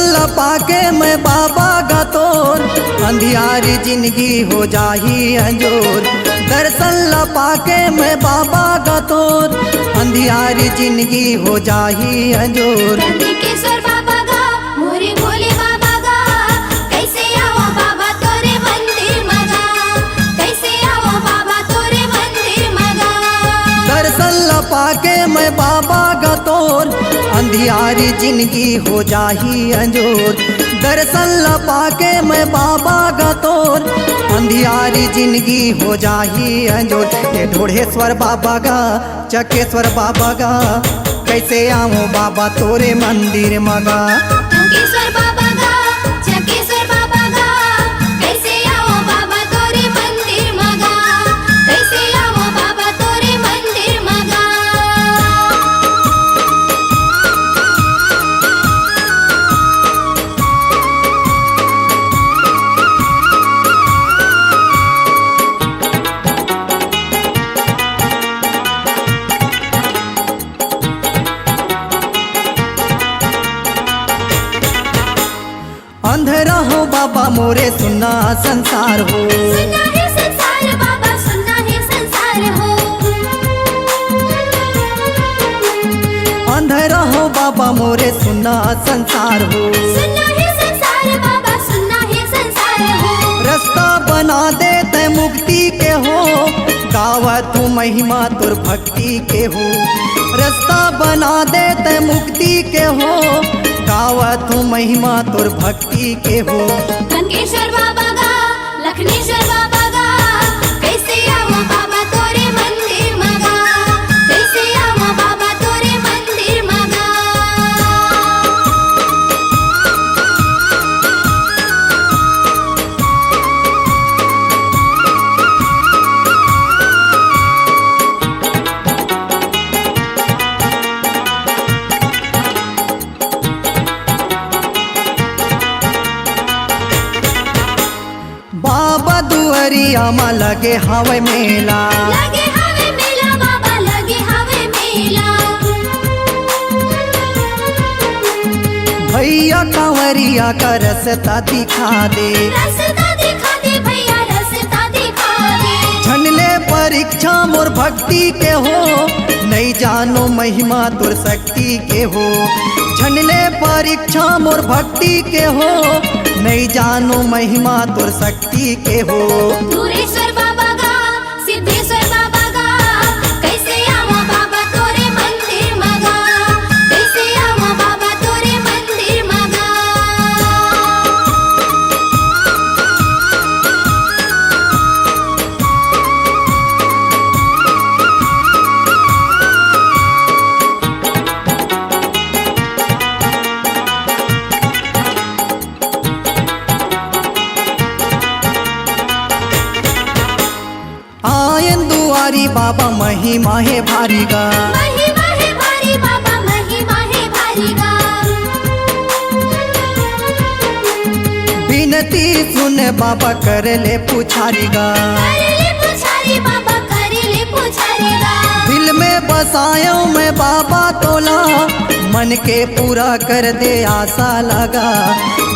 पाके मैं बाबा का तोर अंधियारी जिंदगी हो जाही अंजोर। दर्शन पाके मैं बाबा का तोर अंधियारी जिंदगी हो जाही अंजोर। नंदकेश्वर बाबा गा मोरे भोले बाबा गा कैसे आओ बाबा तोरे मंदिर मगा, कैसे आओ बाबा तोरे मंदिर मगा। दर्शन पाके मैं बाबा का तोर अंधियारी जिंदगी हो जाही अंजोर। दर्शन पाके मैं बाबा का तोर अंधियारी जिंदगी हो जाही अंजोर। ये ढोढ़ेश्वर बाबा का चकेश्वर बाबा का कैसे आऊँ बाबा तोरे मंदिर मगा। नंदकेश्वर बाबा गा चकेश्वर बाबा गा कैसे आओ बाबा तोरे मंदिर मगा, कैसे आओ बाबा तोरे मंदिर मगा। अंधेरा हो बाबा मोरे सुना संसार हो। सुना है संसार बाबा सुना है संसार हो। अंधेरा हो बाबा मोरे सुना संसार हो। सुना है संसार बाबा सुना है संसार हो। रास्ता बना देते मुक्ति के हो गावा तू महिमा तुर भक्ति के हो। रास्ता बना देते मुक्ति के हो गावा तू महिमा तुर भक्ति के हो। नंदकेश्वर बाबा गा लखनेश्वर बाबा गा कैसे आओ बाबा तोरे मंदिर मगा, कैसे आओ बाबा तोरे मंदिर मगा। बाबा दुआरिया मा लगे हवे मेला। लगे हवे मेला बाबा लगे हवे मेला। भैया कांवरिया का रसता दिखा दे। रास्ता दिखा दे भैया रास्ता दिखा दे। छनले परीक्षा मोर भक्ति के हो नहीं जानो महिमा तुर शक्ति के हो। छनले परीक्षा मोर भक्ति के हो नहीं जानो महिमा तुर शक्ति के हो। धुरेश्वर बाबा गा सिद्धेश्वर बाबा गा कैसे आओ बाबा तोरे मंदिर मगा, कैसे आओ बाबा तोरे मंदिर मगा। आयन दुआरी बाबा महिमा है भारी गा। महिमा है भारी बाबा महिमा है भारी गा। बिनती सुन बाबा कर ले पुछारी गा। कर ले पुछारी बाबा कर ले पुछारी गा। दिल में बसायो मैं बाबा तोला मन के पूरा कर दे आशा लगा।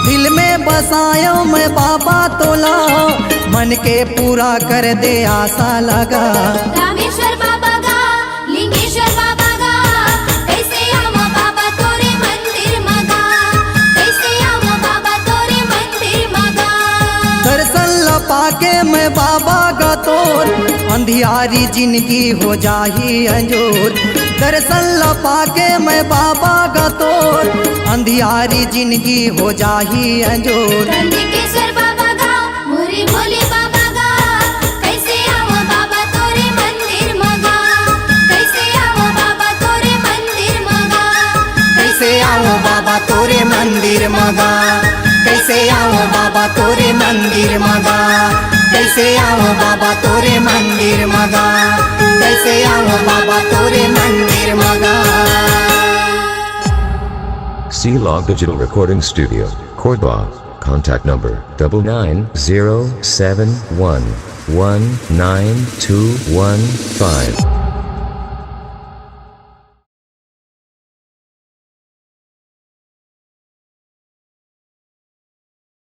दिल में बसायो मैं बाबा तोला मन के पूरा कर दे आशा लगा। रामेश्वर बाबा गा लिंगेश्वर बाबा गा कैसे आओ बाबा तोरे मंदिर मगा, कैसे आओ बाबा तोरे मंदिर मगा। दर्शन पाके मैं बाबा का तोर अंधियारी जिंदगी हो जाही अंजोर। दर्शन पाके मैं बाबा का तोर अंधियारी जिंदगी हो जाही अंजोर। नंदकेश्वर बाबा गा मोरे भोले बाबा गा कैसे आओ बाबा तोरे मंदिर मगा, कैसे आओ बाबा तोरे मंदिर मगा। कैसे आओ बाबा तोरे मंदिर मगा, कैसे आओ बाबा तोरे मंदिर मगा। कैसे आओ बाबा तोरे मंदिर मगा, कैसे आओ बाबा तोरे मंदिर मगा। C-Log Digital Recording Studio, Cordoba. Contact number 99071192115.